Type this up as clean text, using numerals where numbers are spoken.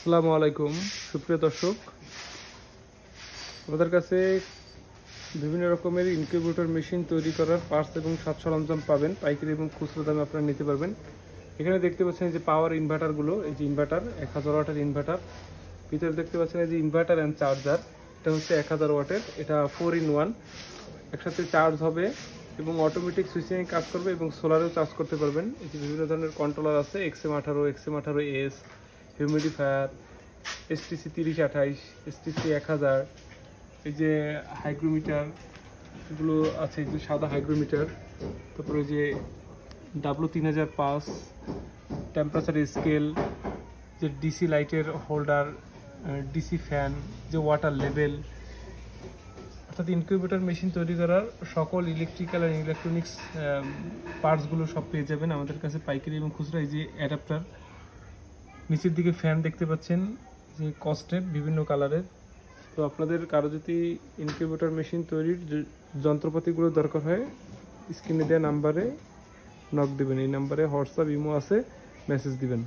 আসসালামু আলাইকুম সুপ্রিয় দর্শক, আমাদের কাছে বিভিন্ন রকমের ইনকিউবেটর মেশিন তৈরি করার পার্টস এবং সাজ সরঞ্জাম পাবেন। পাইকারি এবং খুচরো দামে আপনারা নিতে পারবেন। এখানে দেখতে পাচ্ছেন যে পাওয়ার ইনভার্টারগুলো, এই যে ইনভার্টার 1000 ওয়াটের ইনভার্টার। ভিতরে দেখতে পাচ্ছেন এই যে ইনভার্টার অ্যান্ড চার্জার। এটা হচ্ছে 1000 ওয়াটের, এটা 4-in-1, একসাথে চার্জ হবে এবং অটোমেটিক সুইচিং কাজ করবে এবং সোলারেও চার্জ করতে পারবেন। এই যে বিভিন্ন ধরনের কন্ট্রোলার আছে, XM18, XM18S, humidifier, STC 3028, STC 1000, এই যে হাইগ্রোমিটার গুলো আছে, এই যে সাদা হাইগ্রোমিটার, তারপরে যে W3005 টেম্পারেচার স্কেল, যে ডিসি লাইটের হোল্ডার, ডিসি ফ্যান, যে ওয়াটার লেভেল, অর্থাৎ ইনকিউবেটর মেশিন তৈরি করার সকল ইলেকট্রিক্যাল অ্যান্ড ইলেকট্রনিক্স পার্টসগুলো সব পেয়ে যাবেন আমাদের কাছে পাইকারি এবং খুচরা। এই যে অ্যাডাপ্টার, নিচের দিকে ফ্যান দেখতে পাচ্ছেন যে কস্টের বিভিন্ন কালারের। তো আপনাদের কারো যদি ইনকিউবেটর মেশিন তৈরির যন্ত্রপাতিগুলো দরকার হয়, স্ক্রিনে দেওয়া নাম্বারে নক দেবেন। এই নাম্বারে হোয়াটসঅ্যাপ, ইমো আছে, মেসেজ দিবেন।